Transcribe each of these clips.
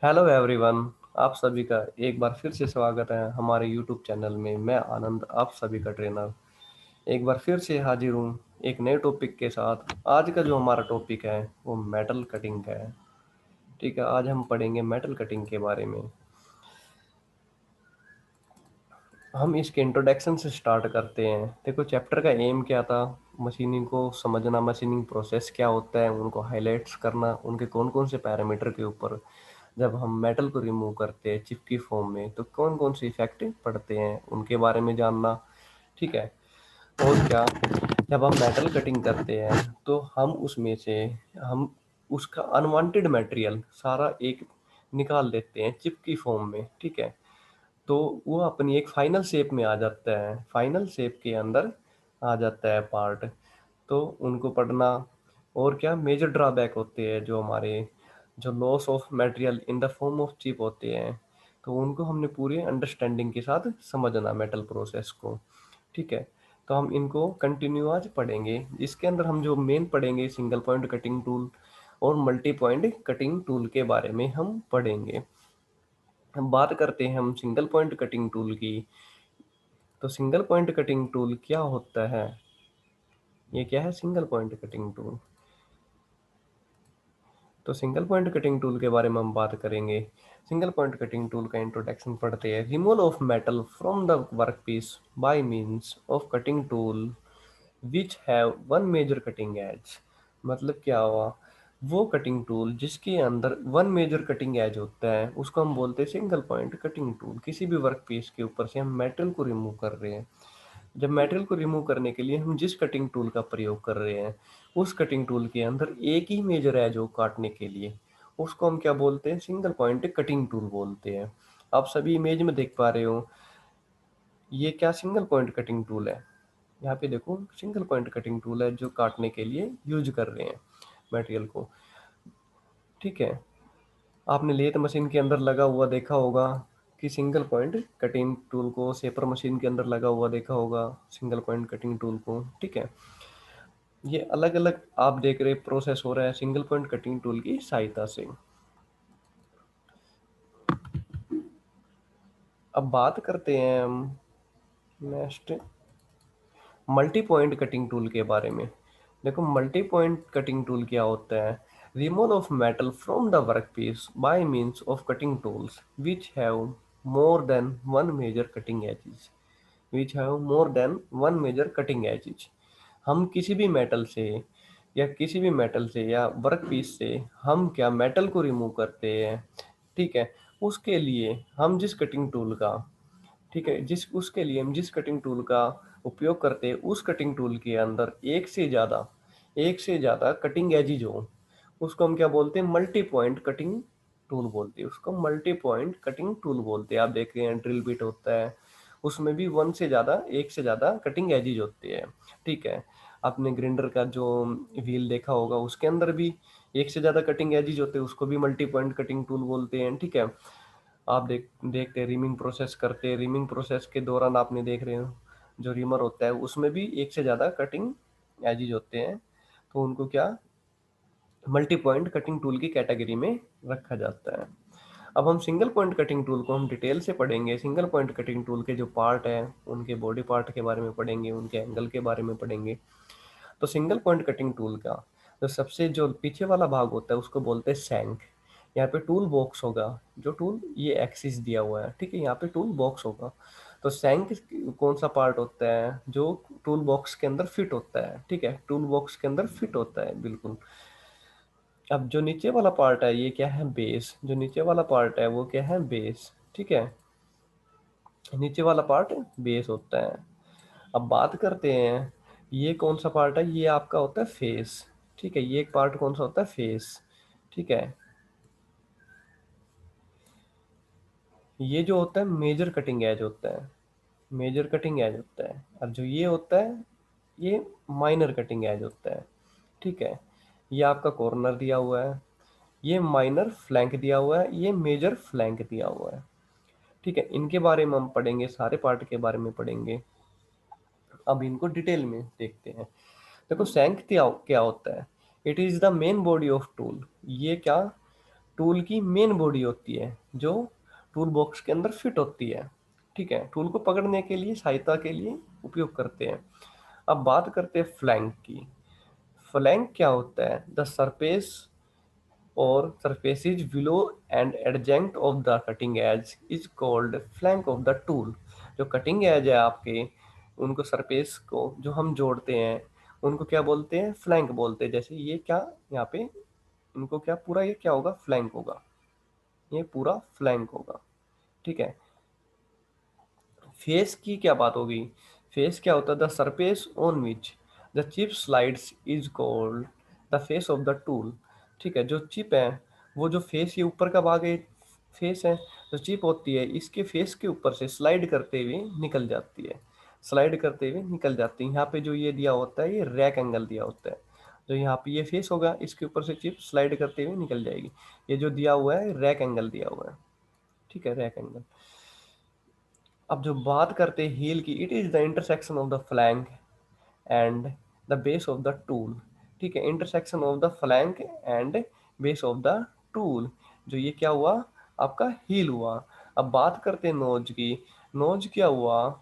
Hello everyone. आप सभी का एक बार फिर से स्वागत है हमारे यूट्यूब चैनल में। मैं आनंद, आप सभी का ट्रेनर, एक बार फिर से हाजिर हूँ एक नए टॉपिक के साथ। आज का जो हमारा टॉपिक है वो मेटल कटिंग का है। ठीक है, आज हम पढ़ेंगे मेटल कटिंग के बारे में। हम इसके इंट्रोडक्शन से स्टार्ट करते हैं। देखो, चैप्टर का एम क्या था? मशीनिंग को समझना, मशीनिंग प्रोसेस क्या होता है उनको हाईलाइट्स करना, उनके कौन कौन से पैरामीटर के ऊपर जब हम मेटल को रिमूव करते हैं चिप की फॉर्म में तो कौन कौन से इफेक्ट पड़ते हैं उनके बारे में जानना। ठीक है। और क्या, जब हम मेटल कटिंग करते हैं तो हम उसमें से हम उसका अनवांटेड मटेरियल सारा एक निकाल देते हैं चिप की फॉर्म में। ठीक है। तो वो अपनी एक फाइनल शेप में आ जाता है, फाइनल शेप के अंदर आ जाता है पार्ट। तो उनको पढ़ना। और क्या मेजर ड्रॉबैक होते हैं जो हमारे, जो loss of material in the form of chip होते हैं, तो उनको हमने पूरी अंडरस्टैंडिंग के साथ समझना मेटल प्रोसेस को। ठीक है। तो हम इनको कंटिन्यू आज पढ़ेंगे। इसके अंदर हम जो मेन पढ़ेंगे सिंगल पॉइंट कटिंग टूल और मल्टी पॉइंट कटिंग टूल के बारे में हम पढ़ेंगे। हम बात करते हैं हम सिंगल पॉइंट कटिंग टूल की। तो सिंगल पॉइंट कटिंग टूल क्या होता है? ये क्या है सिंगल पॉइंट कटिंग टूल? तो सिंगल पॉइंट कटिंग टूल के बारे में हम बात करेंगे। सिंगल पॉइंट कटिंग टूल का इंट्रोडक्शन पढ़ते हैं। Removal of metal from the work piece by means of cutting tool which have one major cutting edge. मतलब क्या हुआ? वो कटिंग टूल जिसके अंदर वन मेजर कटिंग एज होता है उसको हम बोलते हैं सिंगल पॉइंट कटिंग टूल। किसी भी वर्क पीस के ऊपर से हम मेटल को रिमूव कर रहे हैं। जब मेटेरियल को रिमूव करने के लिए हम जिस कटिंग टूल का प्रयोग कर रहे हैं उस कटिंग टूल के अंदर एक ही मेजर एज हो काटने के लिए, उसको हम क्या बोलते हैं? सिंगल पॉइंट कटिंग टूल बोलते हैं। आप सभी इमेज में देख पा रहे हो, ये क्या सिंगल पॉइंट कटिंग टूल है। यहाँ पे देखो, सिंगल पॉइंट कटिंग टूल है जो काटने के लिए यूज कर रहे हैं मटेरियल को। ठीक है। आपने लेथ मशीन के अंदर लगा हुआ देखा होगा कि सिंगल पॉइंट कटिंग टूल को, सेपर मशीन के अंदर लगा हुआ देखा होगा सिंगल पॉइंट कटिंग टूल को। ठीक है। ये अलग अलग आप देख रहे प्रोसेस हो रहा है सिंगल पॉइंट कटिंग टूल की सहायता से। अब बात करते हैं हम next multi point cutting tool के बारे में। देखो, मल्टी पॉइंट कटिंग टूल क्या होता है? Removal of metal from the work piece by means of cutting tools which have more than one major cutting edges. Which have more than one major cutting edges. हम किसी भी metal से या work piece से हम क्या metal को remove करते हैं। ठीक है। उसके लिए हम जिस कटिंग टूल का, ठीक है, जिस उसके लिए हम जिस कटिंग टूल का उपयोग करते हैं उस कटिंग टूल के अंदर एक से ज़्यादा कटिंग एजिज हो, उसको हम क्या बोलते हैं? मल्टी पॉइंट कटिंग टूल बोलते हैं। उसको मल्टी पॉइंट कटिंग टूल बोलते हैं। आप देख रहे हैं ड्रिल बिट होता है, उसमें भी एक से ज़्यादा कटिंग एजिज होते हैं। ठीक है। आपने ग्राइंडर का जो व्हील देखा होगा उसके अंदर भी एक से ज़्यादा कटिंग एजिज होते हैं, उसको भी मल्टी पॉइंट कटिंग टूल बोलते हैं। ठीक है। आप देखते हैं रीमिंग प्रोसेस करते हैं, रीमिंग प्रोसेस के दौरान आपने देख रहे हो जो रीमर होता है उसमें भी एक से ज़्यादा कटिंग एजिज होते हैं, तो उनको क्या मल्टी पॉइंट कटिंग टूल की कैटेगरी में रखा जाता है। अब हम सिंगल पॉइंट कटिंग टूल को हम डिटेल से पढ़ेंगे। सिंगल पॉइंट कटिंग टूल के जो पार्ट है उनके बॉडी पार्ट के बारे में पढ़ेंगे, उनके एंगल के बारे में पढ़ेंगे। तो सिंगल पॉइंट कटिंग टूल का जो सबसे जो पीछे वाला भाग होता है उसको बोलते हैं सैंक। यहाँ पे टूल बॉक्स होगा, जो टूल ये एक्सिस दिया हुआ है। ठीक है। यहाँ पे टूल बॉक्स होगा। तो सैंक कौन सा पार्ट होता है? जो टूल बॉक्स के अंदर फिट होता है। ठीक है। टूल बॉक्स के अंदर फिट होता है बिल्कुल। अब जो नीचे वाला पार्ट है ये क्या है? बेस। जो नीचे वाला पार्ट है वो क्या है? बेस। ठीक है। नीचे वाला पार्ट बेस होता है। अब बात करते हैं ये कौन सा पार्ट है? ये आपका होता है फेस। ठीक है। ये एक पार्ट कौन सा होता है? फेस। ठीक है। ये जो होता है मेजर कटिंग एज होता है, मेजर कटिंग एज होता है। और जो ये होता है ये माइनर कटिंग एज होता है। ठीक है। ये आपका कॉर्नर दिया हुआ है, ये माइनर फ्लैंक दिया हुआ है, ये मेजर फ्लैंक दिया हुआ है। ठीक है। इनके बारे में हम पढ़ेंगे, सारे पार्ट के बारे में पढ़ेंगे। अब इनको डिटेल में देखते हैं। देखो, सैंक क्या क्या होता है? It is the main body of tool. ये क्या टूल की मेन बॉडी होती है जो टूल बॉक्स के अंदर फिट होती है। ठीक है, टूल को पकड़ने के लिए, सहायता के लिए उपयोग करते हैं। अब बात करते हैं फ्लैंक की। फ्लैंक क्या होता है? द सरफेस और surfaces below and adjacent of the cutting edge is called flank of the tool। जो कटिंग एज है आपके, उनको सरफेस को जो हम जोड़ते हैं उनको क्या बोलते हैं? फ्लैंक बोलते हैं। जैसे ये क्या, यहाँ पे इनको क्या, पूरा ये क्या होगा? फ्लैंक होगा, ये पूरा फ्लैंक होगा। ठीक है। फेस की क्या बात होगी? फेस क्या होता है? The surface on which the chip slides is called the face of the tool. ठीक है, जो चिप है, वो जो फेस, ये ऊपर का भाग है, फेस है। जो चिप होती है इसके फेस के ऊपर से स्लाइड करते हुए निकल जाती है, स्लाइड करते हुए निकल जाती है। यहाँ पे जो ये दिया होता है, ये रैक एंगल दिया होता है। जो यहाँ पे ये फेस होगा, इसके ऊपर से चिप स्लाइड करते हुए निकल जाएगी। ये जो दिया हुआ है, रैक एंगल दिया हुआ है। ठीक है, रैक एंगल। अब जो बात करते हैं हील की, it is the intersection of the flank and the base of the tool. ठीक है, intersection of the flank and base of the tool. जो ये क्या हुआ? आपका हील हुआ। अब बात करते हैं नोज की। नोज क्या हुआ?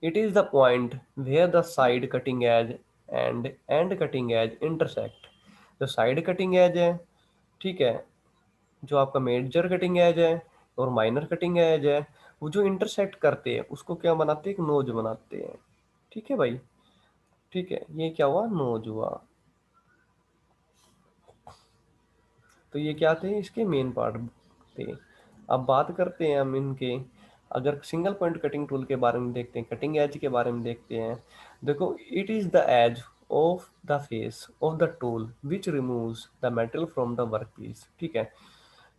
It is the point where the side cutting edge end cutting edge intersect. जो साइड कटिंग एज है, ठीक है, जो आपका मेजर कटिंग एज है और माइनर कटिंग एज है, वो जो इंटरसेक्ट करते हैं उसको क्या बनाते हैं? एक नोज बनाते हैं। ठीक है भाई। ठीक है, ये क्या हुआ? नोज हुआ। तो ये क्या थे? इसके मेन पार्ट थे। अब बात करते हैं हम इनके, अगर सिंगल पॉइंट कटिंग टूल के बारे में देखते हैं, कटिंग एज के बारे में देखते हैं। देखो, it is the edge of the face of the tool which removes the metal from the work piece. ठीक है,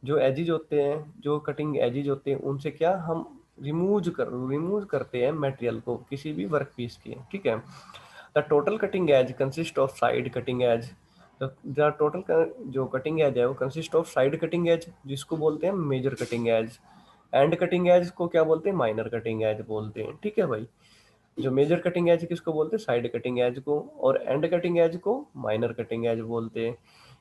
जो एजिज होते हैं, जो कटिंग एजिज होते हैं, उनसे क्या हम रिमूव करते हैं मटेरियल को किसी भी वर्क पीस के। ठीक है। The total cutting edge consist of side cutting edge. The total जो कटिंग एज है वो consist of side cutting edge, जिसको बोलते हैं major cutting edge. End cutting edge को क्या बोलते हैं? माइनर कटिंग एज बोलते हैं। ठीक है भाई। जो मेजर कटिंग एज किसको बोलते हैं? साइड कटिंग एज को। और एंड कटिंग एज को माइनर कटिंग एज बोलते हैं।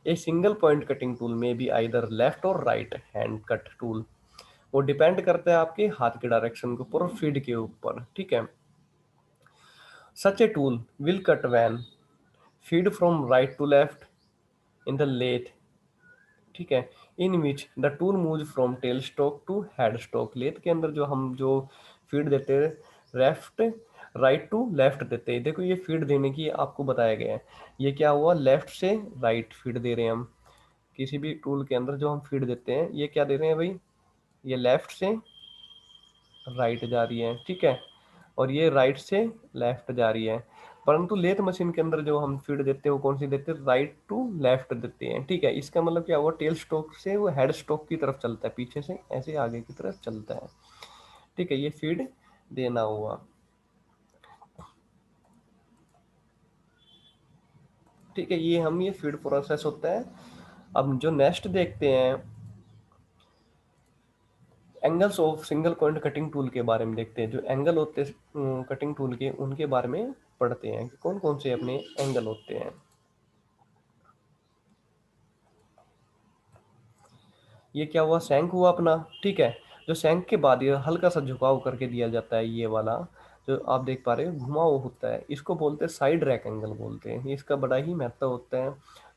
A single point cutting tool में भी आइदर लेफ्ट और राइट हैंड कट टूल। वो डिपेंड करता है आपके हाथ के डायरेक्शन के ऊपर और फीड के ऊपर। ठीक है। Such a tool will cut when feed from right to left in the lathe. ठीक है, in which the tool move from tail stock to head stock. Lathe के अंदर जो हम जो फीड देते हैं, लेफ्ट राइट टू लेफ्ट देते हैं। देखो, ये फीड देने की आपको बताया गया है। ये क्या हुआ? लेफ्ट से राइट फीड दे रहे हैं हम। किसी भी टूल के अंदर जो हम फीड देते हैं, ये क्या दे रहे हैं भाई? ये लेफ्ट से राइट जा रही है। ठीक है, और ये राइट से लेफ्ट जा रही है। परंतु लेथ मशीन के अंदर जो हम फीड देते हैं वो कौन सी देते हैं? राइट टू लेफ्ट देते हैं। ठीक है, इसका मतलब क्या हुआ? टेल स्टॉक से वो हेड स्टॉक की तरफ चलता है, पीछे से ऐसे आगे की तरफ चलता है। ठीक है, ये फीड देना हुआ। ठीक है, ये फीड प्रोसेस होता है। अब जो नेक्स्ट देखते हैं, angles of single point cutting tool के बारे में देखते हैं। जो एंगल होते हैं कटिंग टूल के, उनके बारे में पढ़ते हैं कि कौन कौन से अपने एंगल होते हैं। ये क्या हुआ? सैंक हुआ अपना। ठीक है, जो सैंक के बाद ये हल्का सा झुकाव करके दिया जाता है, ये वाला जो आप देख पा रहे हो घुमाव होता है, इसको बोलते हैं साइड रैक एंगल बोलते हैं। इसका बड़ा ही महत्व होता है।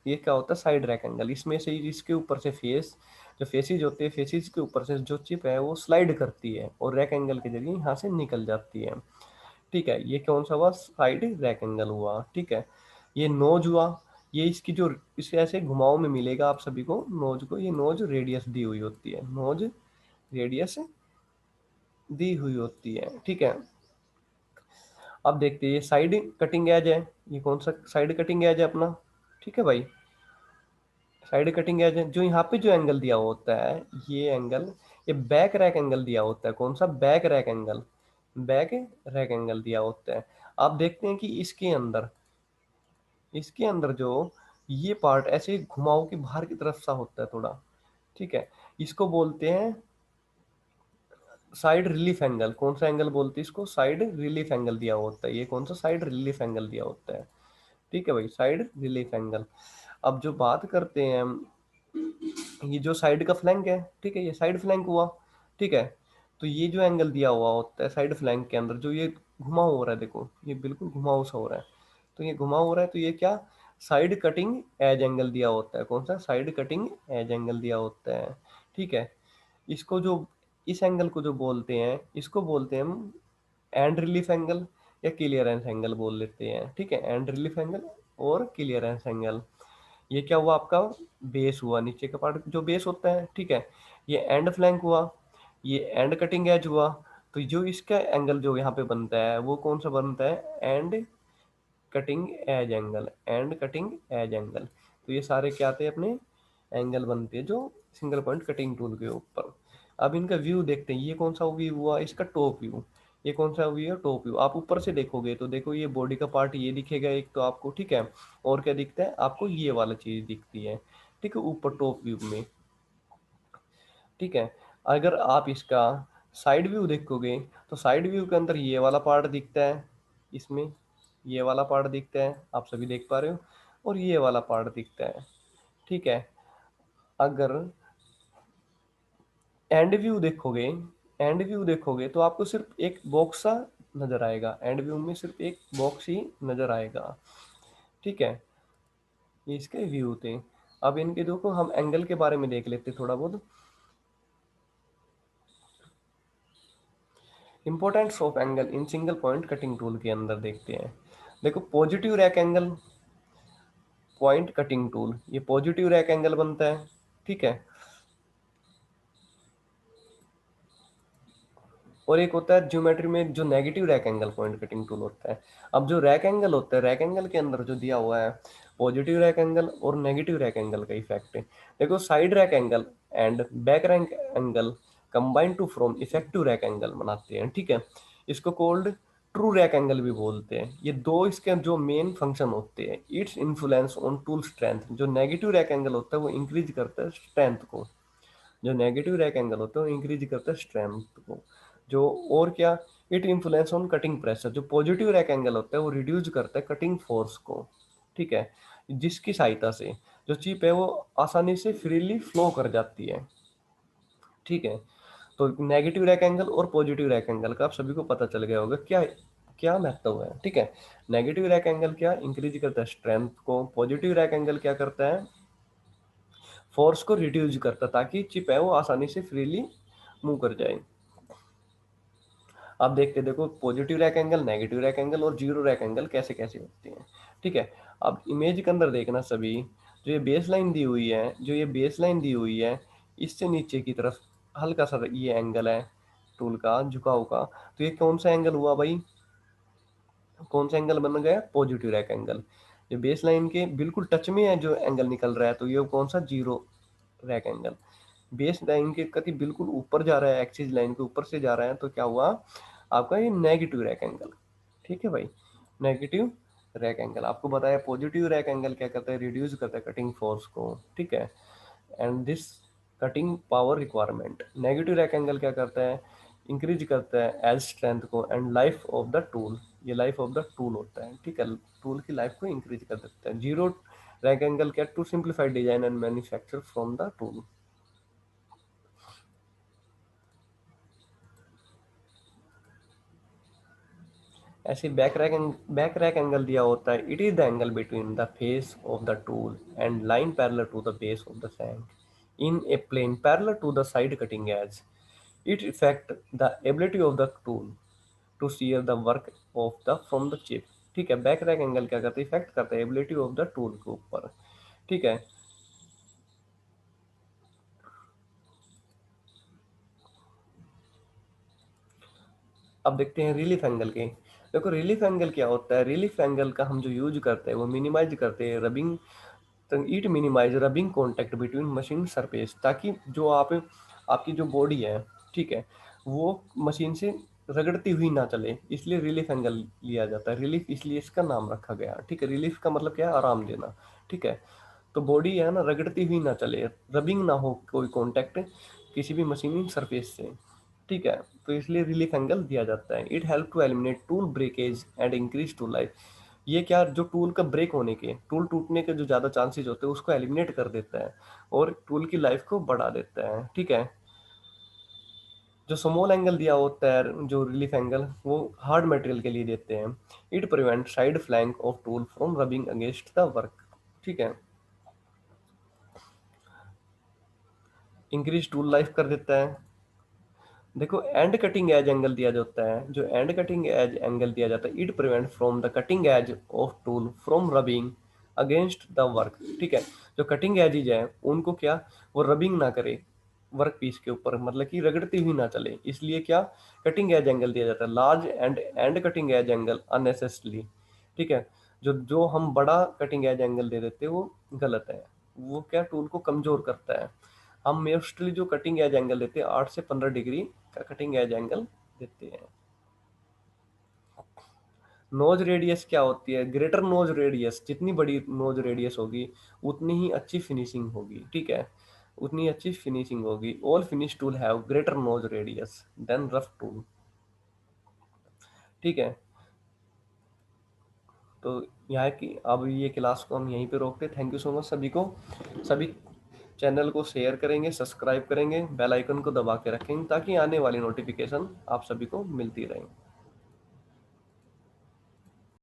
ये क्या होता है? Side rake angle. इसमें से इसके ऊपर से फेस, जो फेसिस होते हैं, फेसिस के ऊपर से जो चिप है वो स्लाइड करती है और रैक एंगल के जरिए यहाँ से निकल जाती है। ठीक है, ये कौन सा हुआ? साइड रैक एंगल हुआ। ठीक है, ये नोज हुआ। ये इसकी जो, इसे ऐसे घुमाव में मिलेगा आप सभी को नोज को। ये नोज रेडियस दी हुई होती है, नोज रेडियस दी हुई होती है। ठीक है, अब देखते हैं ये साइड कटिंग एज है। ये कौन सा साइड कटिंग एज है अपना? ठीक है भाई, साइड कटिंग एज है। जो यहाँ पे जो एंगल दिया होता है, ये एंगल, ये बैक रैक एंगल दिया होता है। कौन सा? Back rake angle. Back rake angle दिया होता है। आप देखते हैं कि इसके अंदर जो ये पार्ट ऐसे घुमाव के बाहर की तरफ सा होता है थोड़ा। ठीक है, इसको बोलते हैं साइड रिलीफ एंगल। कौन सा एंगल बोलते हैं इसको? साइड रिलीफ एंगल दिया होता है। ये कौन सा? साइड रिलीफ एंगल दिया होता है। ठीक है भाई, साइड रिलीफ एंगल। अब जो बात करते हैं हम, ये जो साइड का फ्लैंक है, ठीक है, ये साइड फ्लैंक हुआ, ठीक है। तो ये जो एंगल दिया हुआ होता है साइड फ्लैंक के अंदर, जो ये घुमा हो रहा है, देखो ये बिल्कुल घुमाव सा हो रहा है, तो ये घुमा हो रहा है, तो ये क्या, साइड कटिंग एज एंगल दिया होता है। कौन सा, साइड कटिंग एज एंगल दिया होता है, ठीक है। इसको जो, इस एंगल को जो बोलते हैं, इसको बोलते हैं हम एंड रिलीफ एंगल या क्लियरेंस एंगल बोल लेते हैं, ठीक है। एंड रिलीफ एंगल और क्लियरेंस एंगल, ये क्या हुआ आपका, बेस हुआ, नीचे का पार्ट जो बेस होता है, ठीक है। ये एंड फ्लैंक हुआ, ये एंड कटिंग एज हुआ। तो जो इसका एंगल जो यहाँ पे बनता है वो कौन सा बनता है, and cutting as angle, and cutting as angle. तो ये सारे क्या आते हैं अपने, एंगल बनते हैं जो सिंगल पॉइंट कटिंग टूल के ऊपर। अब इनका व्यू देखते हैं, ये कौन सा व्यू हुआ, इसका टॉप व्यू। ये कौन सा व्यू है, टॉप व्यू। आप ऊपर से देखोगे तो देखो ये बॉडी का पार्ट ये दिखेगा एक तो आपको, ठीक है। और क्या दिखता है आपको, ये वाला चीज दिखती है, ठीक है, ऊपर टॉप व्यू में, ठीक है। अगर आप इसका साइड व्यू देखोगे तो साइड व्यू के अंदर ये वाला पार्ट दिखता है, इसमें ये वाला पार्ट दिखता है, आप सभी देख पा रहे हो, और ये वाला पार्ट दिखता है, ठीक है। अगर एंड व्यू देखोगे तो आपको सिर्फ एक बॉक्स सा नजर आएगा, एंड व्यू में सिर्फ एक बॉक्स ही नजर आएगा, ठीक है। ये इसके व्यू थे। अब इनके देखो हम एंगल के बारे में देख लेते थोड़ा बहुत। Importance of angle in single point cutting tool के अंदर देखते हैं। देखो positive rake angle point cutting tool, ये पॉजिटिव रैक एंगल बनता है, ठीक है। और एक होता है ज्योमेट्री में जो negative rake angle point cutting tool होता है। अब जो रैक एंगल होता है, रैक एंगल के अंदर जो दिया हुआ है पॉजिटिव रैक एंगल और नेगेटिव रैक एंगल का इफेक्ट है। देखो side rake angle and back rake angle combine to from effective rake angle बनाते हैं, ठीक है। इसको कोल्ड ट्रू रैक एंगल भी बोलते हैं। ये दो इसके जो मेन फंक्शन होते हैं, its influence on tool strength. जो नेगेटिव रैक एंगल होता है वो इंक्रीज करता है स्ट्रेंथ को, जो नेगेटिव रैक एंगल होता है वो इंक्रीज करता है स्ट्रेंथ को। जो, और क्या, it influence on cutting pressure. जो पॉजिटिव रैक एंगल होता है वो रिड्यूस करता है कटिंग फोर्स को, ठीक है, जिसकी सहायता से जो चिप है वो आसानी से फ्रीली फ्लो कर जाती है, ठीक है। तो नेगेटिव रैक एंगल और पॉजिटिव रैक एंगल का आप सभी को पता चल गया होगा क्या क्या महत्व है, ठीक है। नेगेटिव रैक एंगल क्या इंक्रीज करता है स्ट्रेंथ को, पॉजिटिव रैक एंगल क्या करता है, फोर्स को रिड्यूस करता है ताकि चिप है वो आसानी से फ्रीली मूव कर जाए। अब देखते देखो positive rake angle, negative rake angle और जीरो रैक एंगल कैसे कैसे होते हैं, ठीक है। अब इमेज के अंदर देखना सभी, जो ये बेस लाइन दी हुई है, जो ये बेस लाइन दी हुई है, इससे नीचे की तरफ हल्का सा ये एंगल है टूल का झुकाव का। तो ये कौन सा एंगल हुआ भाई, कौन सा एंगल बन गया, पॉजिटिव रैक एंगल। जो बेस लाइन के बिल्कुल टच में है जो एंगल निकल रहा है, तो ये कौन सा, zero rake angle. Base line के कति बिल्कुल ऊपर जा रहा है, एक्सिस लाइन के ऊपर से जा रहा है, तो क्या हुआ आपका, ये नेगेटिव रैक एंगल, ठीक है भाई। नेगेटिव रैक एंगल आपको बताया, पॉजिटिव रैक एंगल क्या करता है, रिड्यूस करता है कटिंग फोर्स को, ठीक है, and this cutting power requirement. Negative rake angle क्या करता है, इंक्रीज करता है एज स्ट्रेंथ को and life of the tool. ये लाइफ ऑफ द टूल होता है, ठीक है, टूल की लाइफ को इंक्रीज कर देता है। जीरो रैक एंगल क्या, to simplified design and manufacture from the tool. ऐसे बैक रैक एंगल दिया होता है, it is the angle between the face of the tool and line parallel to the base of the shank in a plane parallel to the side cutting edge. It effect the ability of the tool to shear the work of the from the chip, ठीक है। Back rake angle क्या करता है, effect करता है ability of the tool के ऊपर, ठीक है। अब देखते हैं रिलीफ एंगल के। देखो रिलीफ एंगल क्या होता है, रिलीफ एंगल का हम जो यूज करते हैं वो मिनिमाइज करते हैं रबिंग, तो it minimise rubbing contact between machine surface, ताकि जो आप आपकी जो बॉडी है, ठीक है, वो मशीन से रगड़ती हुई ना चले, इसलिए रिलीफ एंगल लिया जाता है। रिलीफ इसलिए इसका नाम रखा गया, ठीक है। रिलीफ का मतलब क्या है, आराम देना, ठीक है। तो बॉडी है ना रगड़ती हुई ना चले, रबिंग ना हो कोई कॉन्टैक्ट किसी भी मशीनिंग सरफेस से, ठीक है। तो इसलिए रिलीफ एंगल दिया जाता है। It help to eliminate tool breakage and increase to life. ये क्या, जो टूल का ब्रेक होने के, टूल टूटने के जो ज़्यादा चांसेस होते हैं उसको एलिमिनेट कर देता है और टूल की लाइफ को बढ़ा देता है। ठीक है। जो स्मॉल एंगल दिया होता है, जो रिलीफ एंगल, वो हार्ड मटेरियल के लिए देते हैं। It prevent side flank of tool from rubbing against the work. ठीक है। इंक्रीज टूल लाइफ कर देता है। देखो एंड कटिंग एज एंगल दिया जाता है, जो एंड कटिंग एज एंगल दिया जाता है, it prevent from the cutting edge of tool from rubbing against the work. ठीक है। जो कटिंग एजेज है उनको क्या, वो रबिंग ना करे वर्क पीस के ऊपर, मतलब कि रगड़ती हुई ना चले, इसलिए क्या, कटिंग एज एंगल दिया जाता है। Large and cutting as angle unnecessarily. ठीक है। जो जो हम बड़ा कटिंग एज एंगल दे देते हैं वो गलत है, वो क्या, टूल को कमजोर करता है। हम मोस्टली जो कटिंग एज एंगल देते हैं 8 से 15 डिग्री का कटिंग एज एंगल देते हैं। नोज रेडियस क्या होती है, ग्रेटर नोज रेडियस, जितनी बड़ी नोज रेडियस होगी उतनी ही अच्छी फिनिशिंग होगी। ठीक है। उतनी अच्छी फिनिशिंग होगी। All finish tool have greater nose radius than rough tool. ठीक है। तो यहाँ की अब ये क्लास को हम यहीं पे रोकते, थैंक यू सो मच सभी को। सभी चैनल को शेयर करेंगे, सब्सक्राइब करेंगे, बेल आइकन को दबा के रखेंगे ताकि आने वाली नोटिफिकेशन आप सभी को मिलती रहे।